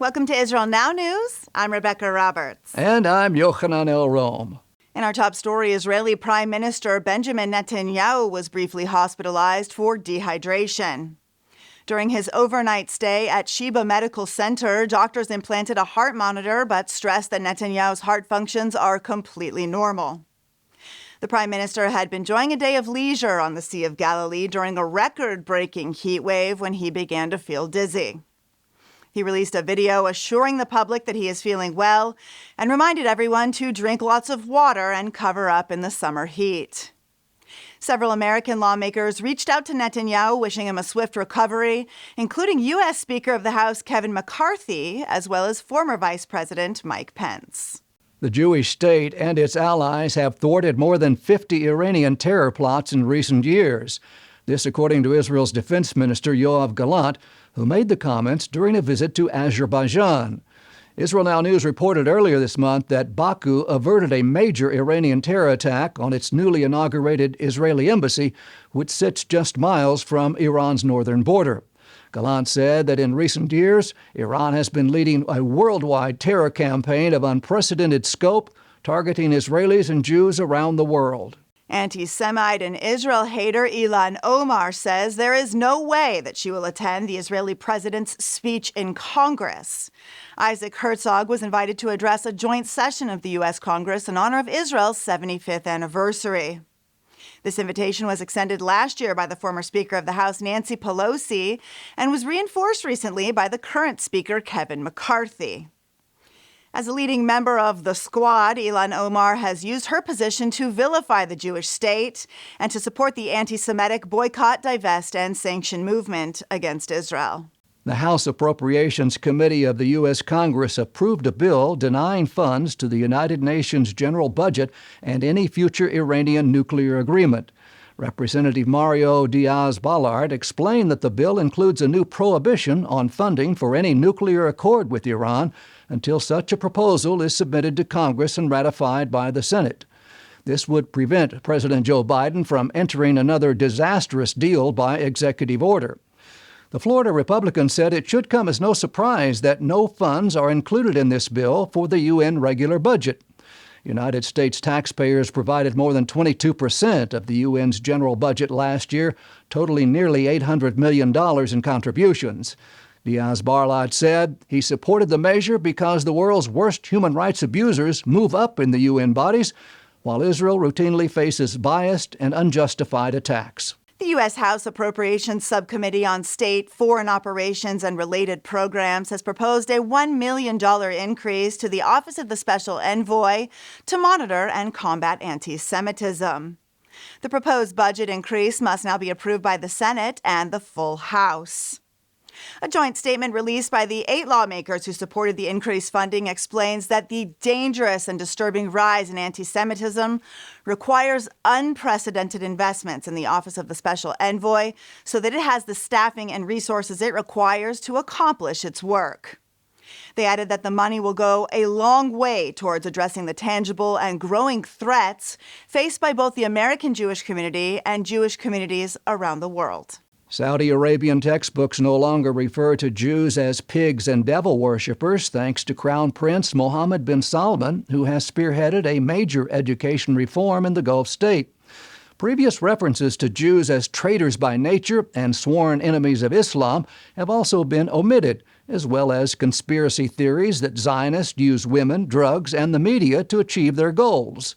Welcome to Israel Now News. I'm Rebecca Roberts. And I'm Yochanan El Rom. In our top story, Israeli Prime Minister Benjamin Netanyahu was briefly hospitalized for dehydration. During his overnight stay at Sheba Medical Center, doctors implanted a heart monitor but stressed that Netanyahu's heart functions are completely normal. The Prime Minister had been enjoying a day of leisure on the Sea of Galilee during a record-breaking heat wave when he began to feel dizzy. He released a video assuring the public that he is feeling well and reminded everyone to drink lots of water and cover up in the summer heat. Several American lawmakers reached out to Netanyahu, wishing him a swift recovery, including U.S. Speaker of the House Kevin McCarthy, as well as former Vice President Mike Pence. The Jewish state and its allies have thwarted more than 50 Iranian terror plots in recent years. This according to Israel's Defense Minister Yoav Gallant, who made the comments during a visit to Azerbaijan. Israel Now News reported earlier this month that Baku averted a major Iranian terror attack on its newly inaugurated Israeli embassy, which sits just miles from Iran's northern border. Gallant said that in recent years, Iran has been leading a worldwide terror campaign of unprecedented scope, targeting Israelis and Jews around the world. Anti-Semite and Israel hater Ilhan Omar says there is no way that she will attend the Israeli president's speech in Congress. Isaac Herzog was invited to address a joint session of the U.S. Congress in honor of Israel's 75th anniversary. This invitation was extended last year by the former Speaker of the House, Nancy Pelosi, and was reinforced recently by the current Speaker, Kevin McCarthy. As a leading member of the Squad, Ilhan Omar has used her position to vilify the Jewish state and to support the anti-Semitic boycott, divest, and sanction movement against Israel. The House Appropriations Committee of the U.S. Congress approved a bill denying funds to the United Nations general budget and any future Iranian nuclear agreement. Representative Mario Diaz-Balart explained that the bill includes a new prohibition on funding for any nuclear accord with Iran until such a proposal is submitted to Congress and ratified by the Senate. This would prevent President Joe Biden from entering another disastrous deal by executive order. The Florida Republican said it should come as no surprise that no funds are included in this bill for the UN regular budget. United States taxpayers provided more than 22% of the UN's general budget last year, totaling nearly $800 million in contributions. Diaz-Balart said he supported the measure because the world's worst human rights abusers move up in the UN bodies, while Israel routinely faces biased and unjustified attacks. The U.S. House Appropriations Subcommittee on State, Foreign Operations, and Related Programs has proposed a $1 million increase to the Office of the Special Envoy to monitor and combat anti-Semitism. The proposed budget increase must now be approved by the Senate and the full House. A joint statement released by the 8 lawmakers who supported the increased funding explains that the dangerous and disturbing rise in anti-Semitism requires unprecedented investments in the Office of the Special Envoy so that it has the staffing and resources it requires to accomplish its work. They added that the money will go a long way towards addressing the tangible and growing threats faced by both the American Jewish community and Jewish communities around the world. Saudi Arabian textbooks no longer refer to Jews as pigs and devil worshippers, thanks to Crown Prince Mohammed bin Salman, who has spearheaded a major education reform in the Gulf state. Previous references to Jews as traitors by nature and sworn enemies of Islam have also been omitted, as well as conspiracy theories that Zionists use women, drugs, and the media to achieve their goals.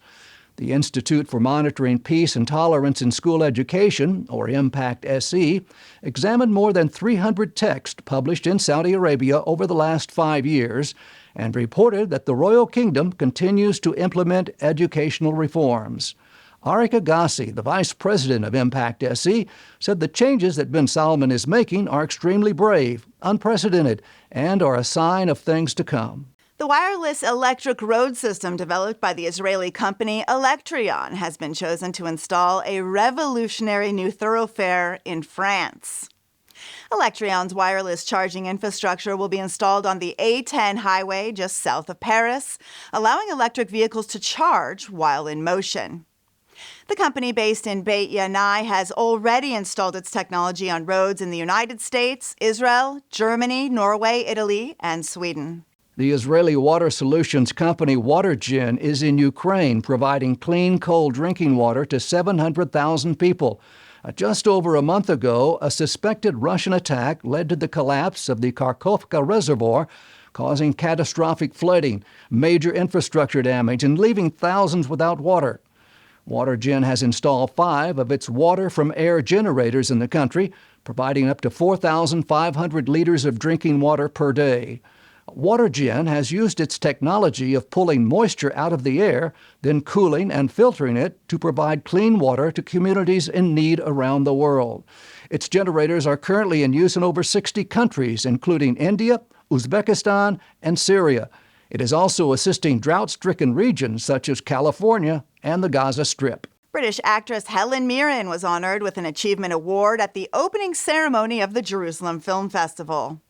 The Institute for Monitoring Peace and Tolerance in School Education, or Impact SE, examined more than 300 texts published in Saudi Arabia over the last 5 years and reported that the Royal Kingdom continues to implement educational reforms. Arik Agassi, the vice president of Impact SE, said the changes that bin Salman is making are extremely brave, unprecedented, and are a sign of things to come. The wireless electric road system developed by the Israeli company Electrion has been chosen to install a revolutionary new thoroughfare in France. Electrion's wireless charging infrastructure will be installed on the A10 highway just south of Paris, allowing electric vehicles to charge while in motion. The company based in Beit Yanai has already installed its technology on roads in the United States, Israel, Germany, Norway, Italy, and Sweden. The Israeli water solutions company WaterGen is in Ukraine providing clean, cold drinking water to 700,000 people. Just over a month ago, a suspected Russian attack led to the collapse of the Kharkovka reservoir, causing catastrophic flooding, major infrastructure damage, and leaving thousands without water. WaterGen has installed 5 of its water-from-air generators in the country, providing up to 4,500 liters of drinking water per day. WaterGen has used its technology of pulling moisture out of the air, then cooling and filtering it to provide clean water to communities in need around the world. Its generators are currently in use in over 60 countries, including India, Uzbekistan, and Syria. It is also assisting drought-stricken regions such as California and the Gaza Strip. British actress Helen Mirren was honored with an Achievement Award at the opening ceremony of the Jerusalem Film Festival.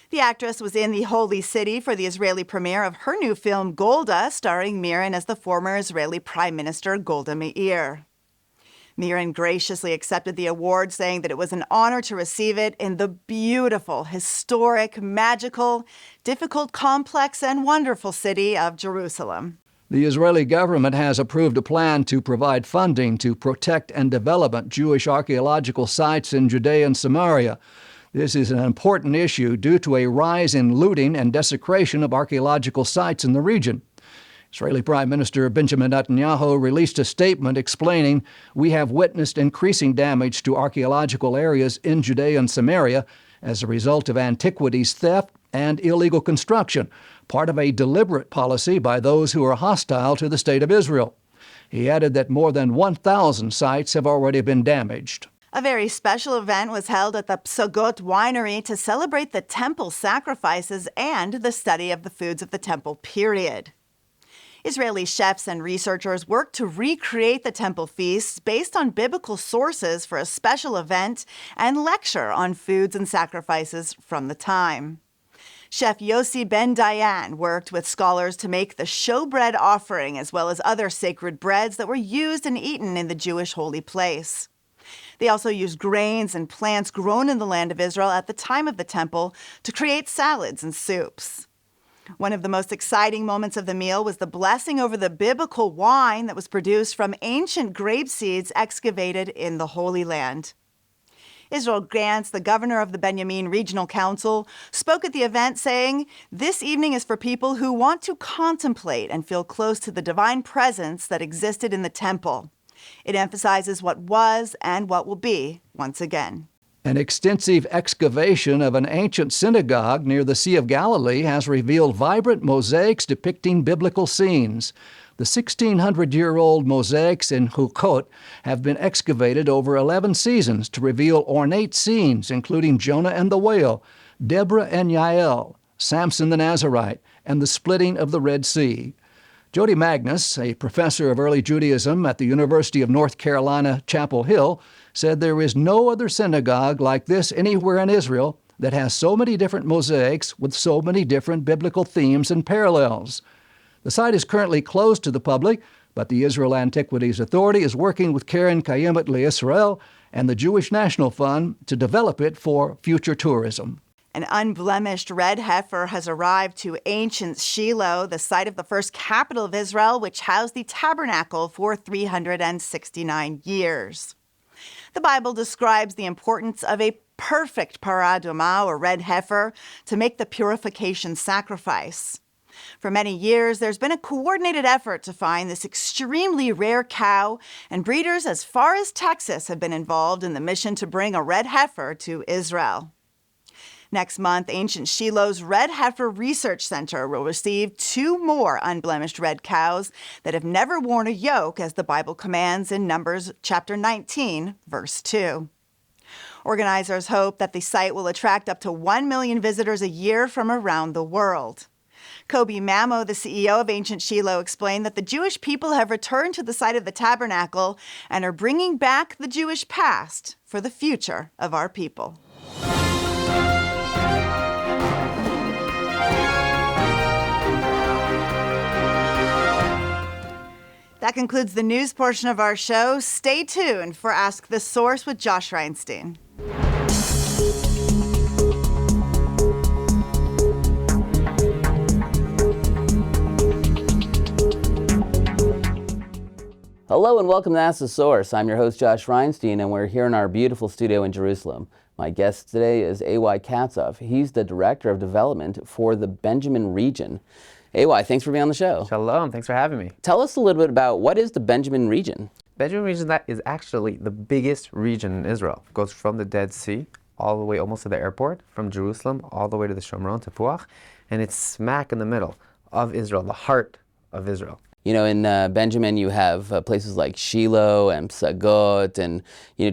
The actress was in the Holy City for the Israeli premiere of her new film Golda, starring Mirren as the former Israeli Prime Minister Golda Meir. Mirren graciously accepted the award, saying that it was an honor to receive it in the beautiful, historic, magical, difficult, complex, and wonderful city of Jerusalem. The Israeli government has approved a plan to provide funding to protect and develop Jewish archaeological sites in Judea and Samaria. This is an important issue due to a rise in looting and desecration of archaeological sites in the region. Israeli Prime Minister Benjamin Netanyahu released a statement explaining, "We have witnessed increasing damage to archaeological areas in Judea and Samaria as a result of antiquities theft and illegal construction, part of a deliberate policy by those who are hostile to the State of Israel." He added that more than 1,000 sites have already been damaged. A very special event was held at the Psagot winery to celebrate the temple sacrifices and the study of the foods of the temple period. Israeli chefs and researchers worked to recreate the temple feasts based on biblical sources for a special event and lecture on foods and sacrifices from the time. Chef Yossi Ben Dayan worked with scholars to make the showbread offering as well as other sacred breads that were used and eaten in the Jewish holy place. They also used grains and plants grown in the land of Israel at the time of the temple to create salads and soups. One of the most exciting moments of the meal was the blessing over the biblical wine that was produced from ancient grape seeds excavated in the Holy Land. Israel Gantz, the governor of the Benjamin Regional Council, spoke at the event saying, "This evening is for people who want to contemplate and feel close to the divine presence that existed in the temple. It emphasizes what was and what will be once again." An extensive excavation of an ancient synagogue near the Sea of Galilee has revealed vibrant mosaics depicting biblical scenes. The 1,600-year-old mosaics in Hukot have been excavated over 11 seasons to reveal ornate scenes, including Jonah and the whale, Deborah and Yael, Samson the Nazarite, and the splitting of the Red Sea. Jody Magnus, a professor of early Judaism at the University of North Carolina, Chapel Hill, said there is no other synagogue like this anywhere in Israel that has so many different mosaics with so many different biblical themes and parallels. The site is currently closed to the public, but the Israel Antiquities Authority is working with Keren Kayemet LeIsrael and the Jewish National Fund to develop it for future tourism. An unblemished red heifer has arrived to ancient Shiloh, the site of the first capital of Israel, which housed the tabernacle for 369 years. The Bible describes the importance of a perfect parah adumah, or red heifer, to make the purification sacrifice. For many years, there's been a coordinated effort to find this extremely rare cow, and breeders as far as Texas have been involved in the mission to bring a red heifer to Israel. Next month, Ancient Shiloh's Red Heifer Research Center will receive 2 more unblemished red cows that have never worn a yoke, as the Bible commands in Numbers chapter 19, verse 2. Organizers hope that the site will attract up to 1 million visitors a year from around the world. Kobi Mamo, the CEO of Ancient Shiloh, explained that the Jewish people have returned to the site of the tabernacle and are bringing back the Jewish past for the future of our people. That concludes the news portion of our show. Stay tuned for Ask the Source with Josh Reinstein. Hello and welcome to Ask the Source. I'm your host Josh Reinstein and we're here in our beautiful studio in Jerusalem. My guest today is A.Y. Katsof. He's the Director of Development for the Benjamin region. A.Y., thanks for being on the show. Shalom, thanks for having me. Tell us a little bit about what is the Benjamin region? Benjamin region, that is actually the biggest region in Israel. It goes from the Dead Sea all the way almost to the airport, from Jerusalem all the way to the Shomron, to Puach, and it's smack in the middle of Israel, the heart of Israel. You know, in Benjamin you have places like Shiloh and Psagot and,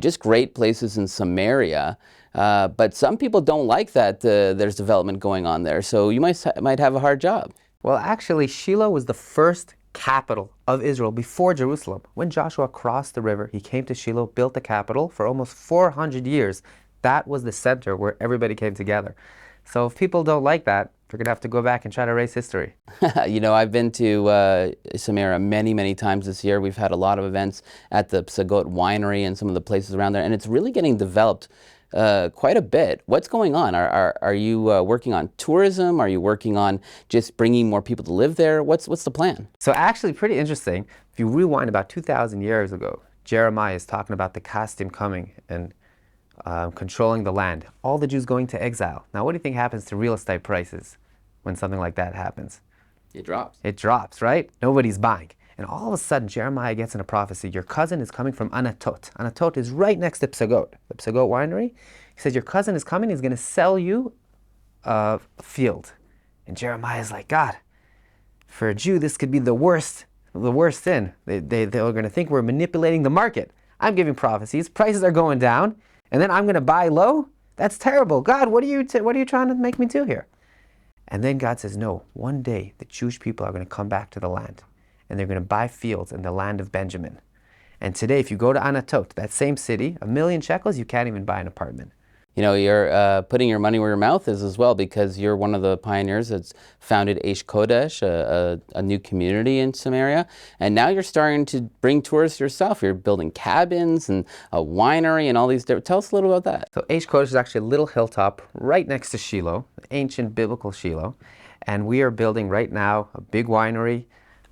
just great places in Samaria. But some people don't like that there's development going on there, so you might have a hard job. Well, actually, Shiloh was the first capital of Israel before Jerusalem. When Joshua crossed the river, he came to Shiloh, built the capital for almost 400 years. That was the center where everybody came together. So if people don't like that, they're going to have to go back and try to erase history. I've been to Samaria many, many times this year. We've had a lot of events at the Psagot winery and some of the places around there, and it's really getting developed quite a bit. What's going on? Are you working on tourism? Are you working on just bringing more people to live there? What's the plan? So actually, pretty interesting. If you rewind about 2,000 years ago, Jeremiah is talking about the Kasdim coming and controlling the land. All the Jews going to exile. Now, what do you think happens to real estate prices when something like that happens? It drops. It drops, right? Nobody's buying. And all of a sudden, Jeremiah gets in a prophecy. Your cousin is coming from Anatot. Anatot is right next to Psagot, the Psagot winery. He says, your cousin is coming. He's going to sell you a field. And Jeremiah's like, God, for a Jew, this could be the worst sin. They're going to think we're manipulating the market. I'm giving prophecies. Prices are going down. And then I'm going to buy low? That's terrible. God, what are you trying to make me do here? And then God says, no, one day the Jewish people are going to come back to the land. And they're going to buy fields in the land of Benjamin. And today, if you go to Anatot, that same city, 1,000,000 shekels, you can't even buy an apartment. You're putting your money where your mouth is as well, because you're one of the pioneers that's founded Eish Kodesh, a new community in Samaria. And now you're starting to bring tourists yourself. You're building cabins and a winery and all these different. Tell us a little about that. So Eish Kodesh is actually a little hilltop right next to Shiloh, ancient biblical Shiloh. And we are building right now a big winery,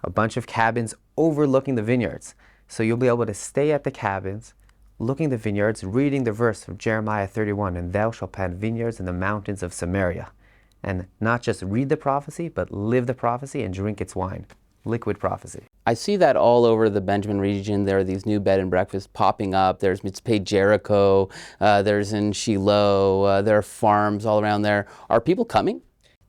a bunch of cabins overlooking the vineyards. So you'll be able to stay at the cabins, looking at the vineyards, reading the verse of Jeremiah 31, and thou shalt plant vineyards in the mountains of Samaria. And not just read the prophecy, but live the prophecy and drink its wine. Liquid prophecy. I see that all over the Benjamin region. There are these new bed and breakfasts popping up. There's Mitzpeh Jericho, there's in Shiloh, there are farms all around there. Are people coming?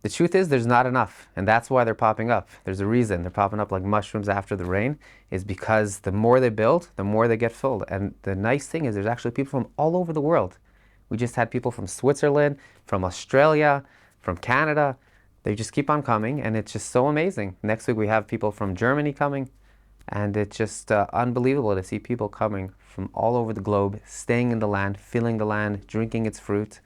The truth is there's not enough, and that's why they're popping up. There's a reason. They're popping up like mushrooms after the rain, is because the more they build, the more they get filled. And the nice thing is there's actually people from all over the world. We just had people from Switzerland, from Australia, from Canada. They just keep on coming, and it's just so amazing. Next week we have people from Germany coming, and it's just unbelievable to see people coming from all over the globe, staying in the land, filling the land, drinking its fruit,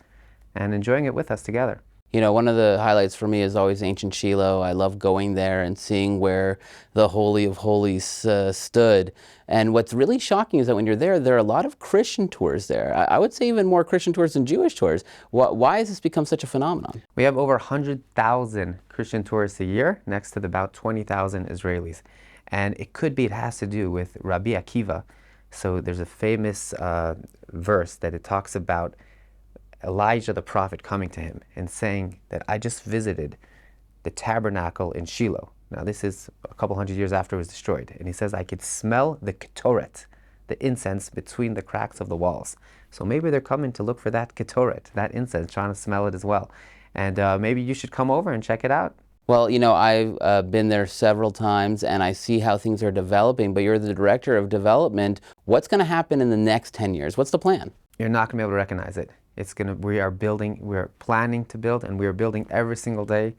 and enjoying it with us together. One of the highlights for me is always ancient Shiloh. I love going there and seeing where the Holy of Holies stood. And what's really shocking is that when you're there are a lot of Christian tours there. I would say even more Christian tours than Jewish tours. Why has this become such a phenomenon? We have over 100,000 Christian tourists a year, next to about 20,000 Israelis. And it has to do with Rabbi Akiva. So there's a famous verse that it talks about Elijah the prophet coming to him and saying that I just visited the tabernacle in Shiloh. Now this is a couple hundred years after it was destroyed. And he says I could smell the ketoret, the incense between the cracks of the walls. So maybe they're coming to look for that ketoret, that incense, trying to smell it as well. And maybe you should come over and check it out. Well, I've been there several times and I see how things are developing, but you're the director of development. What's going to happen in the next 10 years? What's the plan? You're not going to be able to recognize it. We are planning to build, and we are building every single day.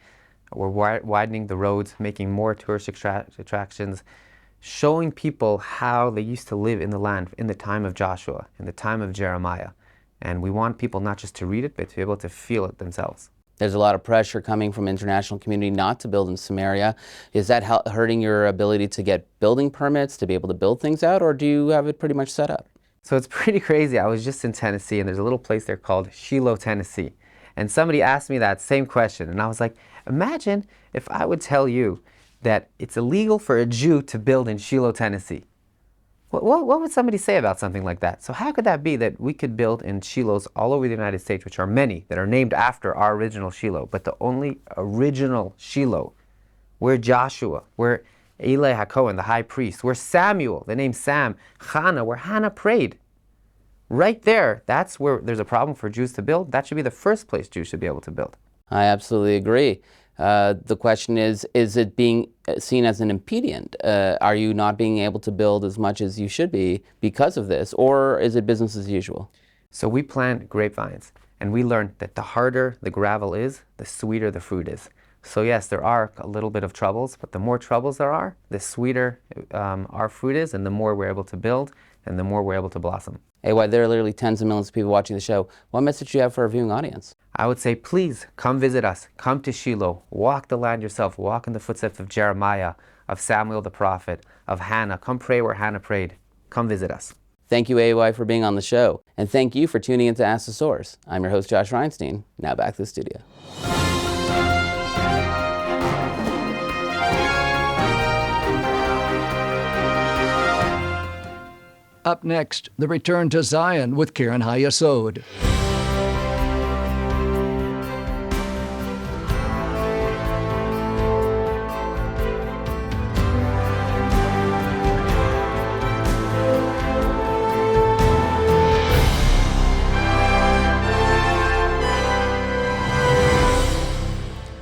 We're widening the roads, making more tourist attractions, showing people how they used to live in the land in the time of Joshua, in the time of Jeremiah. And we want people not just to read it, but to be able to feel it themselves. There's a lot of pressure coming from international community not to build in Samaria. Is that hurting your ability to get building permits, to be able to build things out, or do you have it pretty much set up? So it's pretty crazy. I was just in Tennessee, and there's a little place there called Shiloh, Tennessee. And somebody asked me that same question, and I was like, imagine if I would tell you that it's illegal for a Jew to build in Shiloh, Tennessee. What would somebody say about something like that? So how could that be that we could build in Shilohs all over the United States, which are many, that are named after our original Shiloh, but the only original Shiloh, where Joshua, where Eli HaKohen, the high priest, where Samuel, the name Sam, Hannah, where Hannah prayed. Right there, that's where there's a problem for Jews to build. That should be the first place Jews should be able to build. I absolutely agree. The question is it being seen as an impediment? Are you not being able to build as much as you should be because of this, or is it business as usual? So we plant grapevines, and we learned that the harder the gravel is, the sweeter the fruit is. So yes, there are a little bit of troubles, but the more troubles there are, the sweeter our fruit is, and the more we're able to build, and the more we're able to blossom. Hey, why there are literally tens of millions of people watching the show. What message do you have for our viewing audience? I would say, please come visit us. Come to Shiloh. Walk the land yourself. Walk in the footsteps of Jeremiah, of Samuel the prophet, of Hannah. Come pray where Hannah prayed. Come visit us. Thank you, AY, for being on the show. And thank you for tuning in to Ask the Source. I'm your host, Josh Reinstein. Now back to the studio. Up next, the return to Zion with Karen Hayesod.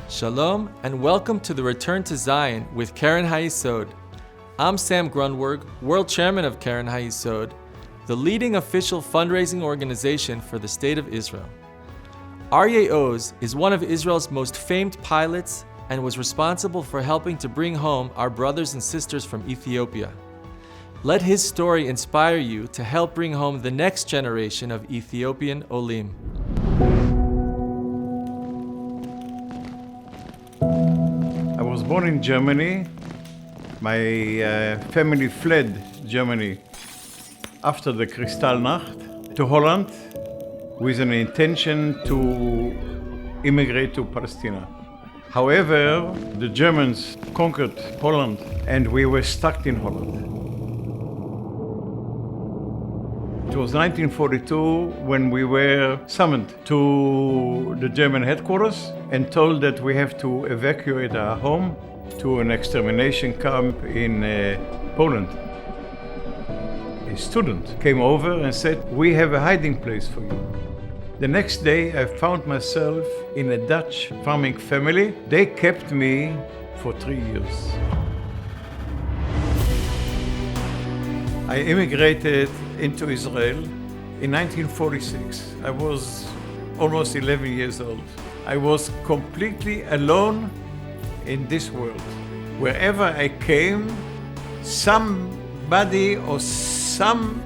Shalom and welcome to the Return to Zion with Karen Hayesod. I'm Sam Grunberg, World Chairman of Karen Hayesod, the leading official fundraising organization for the State of Israel. Aryeh Oz is one of Israel's most famed pilots and was responsible for helping to bring home our brothers and sisters from Ethiopia. Let his story inspire you to help bring home the next generation of Ethiopian Olim. I was born in Germany. My family fled Germany after the Kristallnacht to Holland with an intention to immigrate to Palestine. However, the Germans conquered Holland and we were stuck in Holland. It was 1942 when we were summoned to the German headquarters and told that we have to evacuate our home to an extermination camp in Poland. A student came over and said, "We have a hiding place for you." The next day I found myself in a Dutch farming family. They kept me for 3 years. I immigrated into Israel in 1946. I was almost 11 years old. I was completely alone in this world. Wherever I came, somebody or some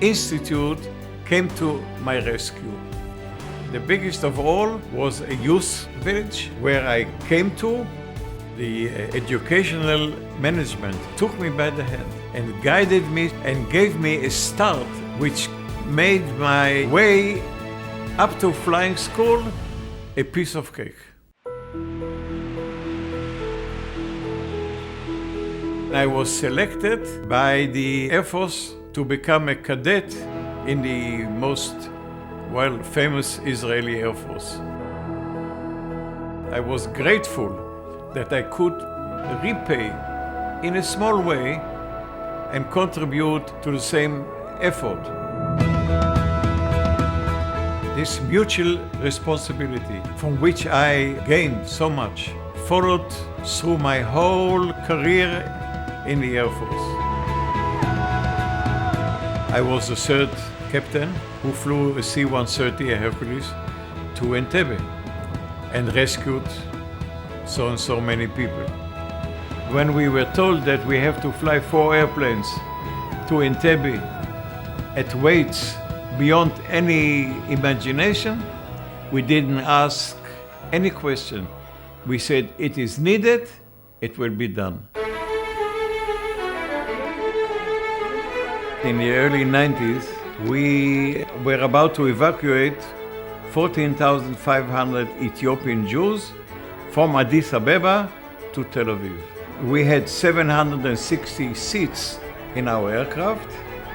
institute came to my rescue. The biggest of all was a youth village where I came to. The educational management took me by the hand and guided me and gave me a start which made my way up to flying school a piece of cake. I was selected by the Air Force to become a cadet in the most famous Israeli Air Force. I was grateful that I could repay in a small way and contribute to the same effort. This mutual responsibility, from which I gained so much, followed through my whole career in the Air Force. I was the third captain who flew a C-130, a Hercules, to Entebbe and rescued so and so many people. When we were told that we have to fly 4 airplanes to Entebbe at weights beyond any imagination, we didn't ask any question. We said, it is needed, it will be done. In the early 90s, we were about to evacuate 14,500 Ethiopian Jews from Addis Ababa to Tel Aviv. We had 760 seats in our aircraft.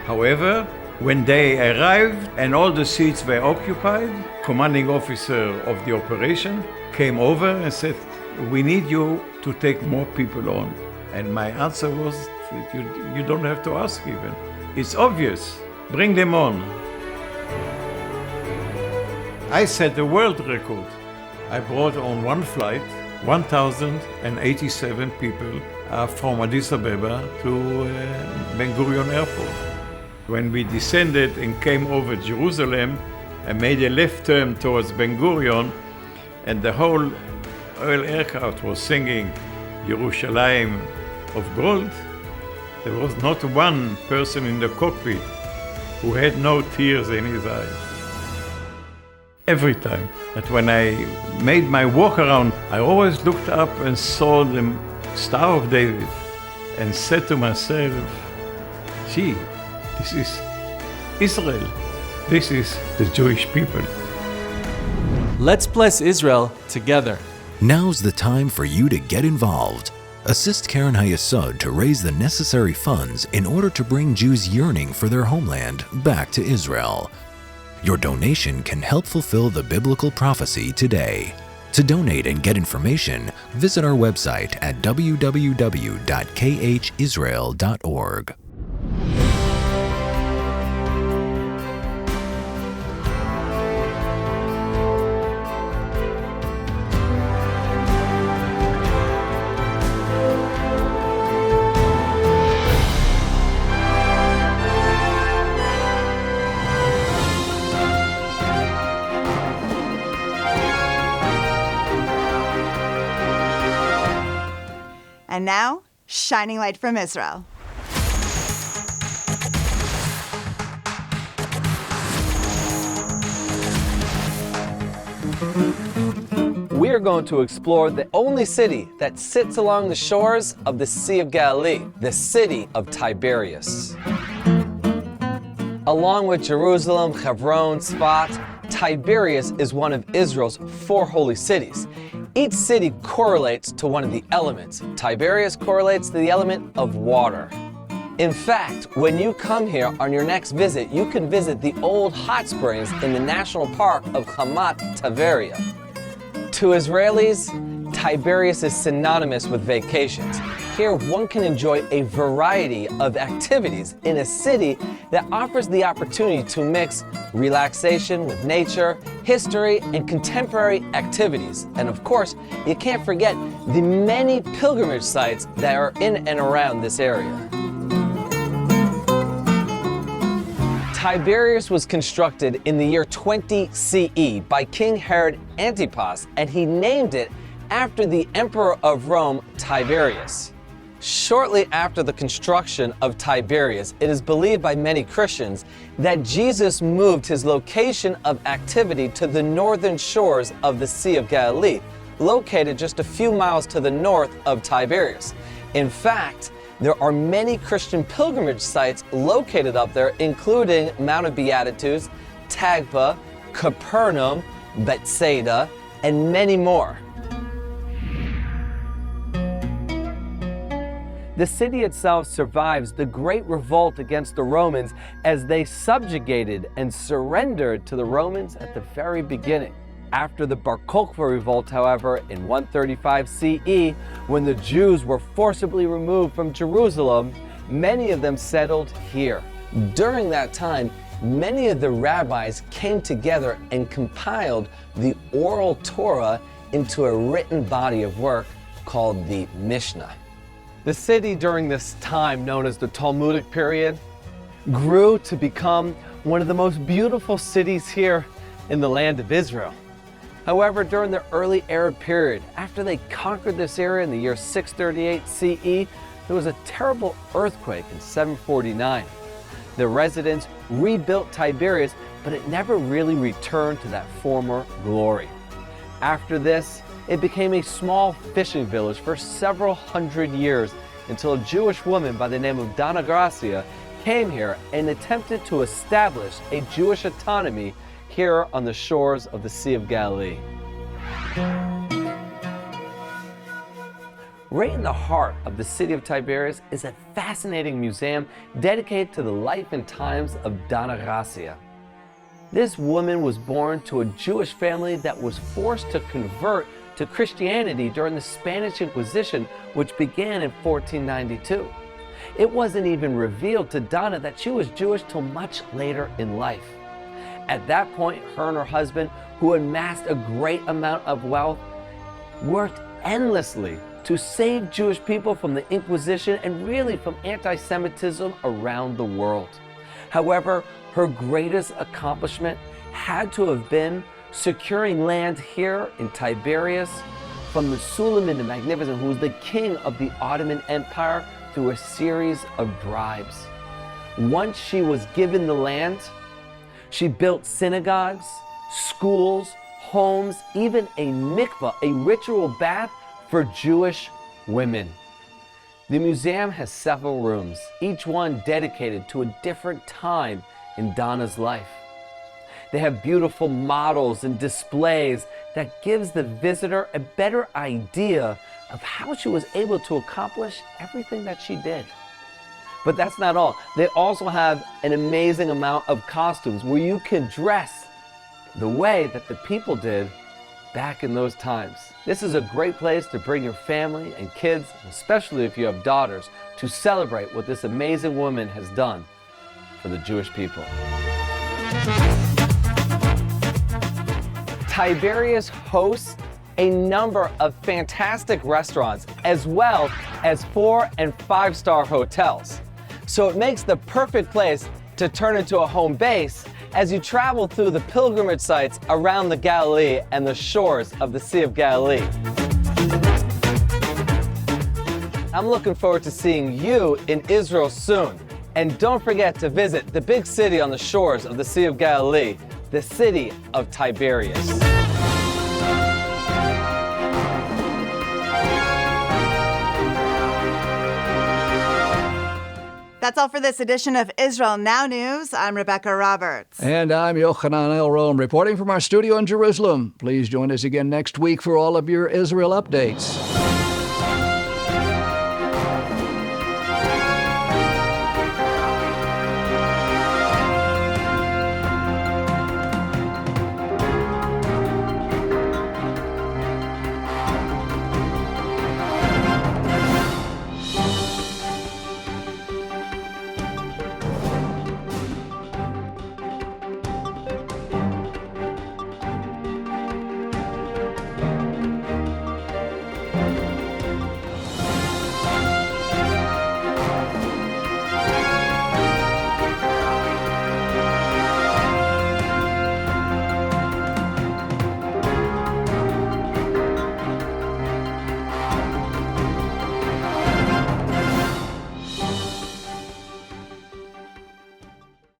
However, when they arrived and all the seats were occupied, commanding officer of the operation came over and said, we need you to take more people on. And my answer was, you don't have to ask even. It's obvious, bring them on. I set the world record. I brought on one flight 1,087 people from Addis Ababa to Ben Gurion Airport. When we descended and came over Jerusalem and made a left turn towards Ben Gurion, and the whole oil aircraft was singing Yerushalayim of gold, there was not one person in the cockpit who had no tears in his eyes. Every time. But when I made my walk around, I always looked up and saw the Star of David and said to myself, gee, this is Israel. This is the Jewish people. Let's bless Israel together. Now's the time for you to get involved. Assist Karen Hayesod to raise the necessary funds in order to bring Jews yearning for their homeland back to Israel. Your donation can help fulfill the biblical prophecy today. To donate and get information, visit our website at www.khisrael.org. And now, Shining Light from Israel. We are going to explore the only city that sits along the shores of the Sea of Galilee, the city of Tiberias. Along with Jerusalem, Hebron, Tzfat, Tiberias is one of Israel's 4 holy cities. Each city correlates to one of the elements. Tiberias correlates to the element of water. In fact, when you come here on your next visit, you can visit the old hot springs in the national park of Hamat Tveria. To Israelis, Tiberias is synonymous with vacations. Here, one can enjoy a variety of activities in a city that offers the opportunity to mix relaxation with nature, history, and contemporary activities. And of course, you can't forget the many pilgrimage sites that are in and around this area. Tiberias was constructed in the year 20 CE by King Herod Antipas, and he named it after the Emperor of Rome, Tiberius. Shortly after the construction of Tiberias, it is believed by many Christians that Jesus moved his location of activity to the northern shores of the Sea of Galilee, located just a few miles to the north of Tiberias. In fact, there are many Christian pilgrimage sites located up there, including Mount of Beatitudes, Tagba, Capernaum, Bethsaida, and many more. The city itself survives the great revolt against the Romans as they subjugated and surrendered to the Romans at the very beginning. After the Bar Kokhba revolt, however, in 135 CE, when the Jews were forcibly removed from Jerusalem, many of them settled here. During that time, many of the rabbis came together and compiled the oral Torah into a written body of work called the Mishnah. The city during this time, known as the Talmudic period, grew to become one of the most beautiful cities here in the land of Israel. However, during the early Arab period, after they conquered this area in the year 638 CE, there was a terrible earthquake in 749. The residents rebuilt Tiberias, but it never really returned to that former glory. After this, it became a small fishing village for several hundred years until a Jewish woman by the name of Donna Gracia came here and attempted to establish a Jewish autonomy here on the shores of the Sea of Galilee. Right in the heart of the city of Tiberias is a fascinating museum dedicated to the life and times of Donna Gracia. This woman was born to a Jewish family that was forced to convert to Christianity during the Spanish Inquisition, which began in 1492. It wasn't even revealed to Donna that she was Jewish till much later in life. At that point, her and her husband, who amassed a great amount of wealth, worked endlessly to save Jewish people from the Inquisition and really from anti-Semitism around the world. However, her greatest accomplishment had to have been securing land here in Tiberias from the Suleiman the Magnificent, who was the king of the Ottoman Empire, through a series of bribes. Once she was given the land, she built synagogues, schools, homes, even a mikveh, a ritual bath for Jewish women. The museum has several rooms, each one dedicated to a different time in Donna's life. They have beautiful models and displays that gives the visitor a better idea of how she was able to accomplish everything that she did. But that's not all. They also have an amazing amount of costumes where you can dress the way that the people did back in those times. This is a great place to bring your family and kids, especially if you have daughters, to celebrate what this amazing woman has done for the Jewish people. Tiberias hosts a number of fantastic restaurants as well as 4- and 5-star hotels. So it makes the perfect place to turn into a home base as you travel through the pilgrimage sites around the Galilee and the shores of the Sea of Galilee. I'm looking forward to seeing you in Israel soon. And don't forget to visit the big city on the shores of the Sea of Galilee, the city of Tiberias. That's all for this edition of Israel Now News. I'm Rebecca Roberts. And I'm Yochanan Elrom, reporting from our studio in Jerusalem. Please join us again next week for all of your Israel updates.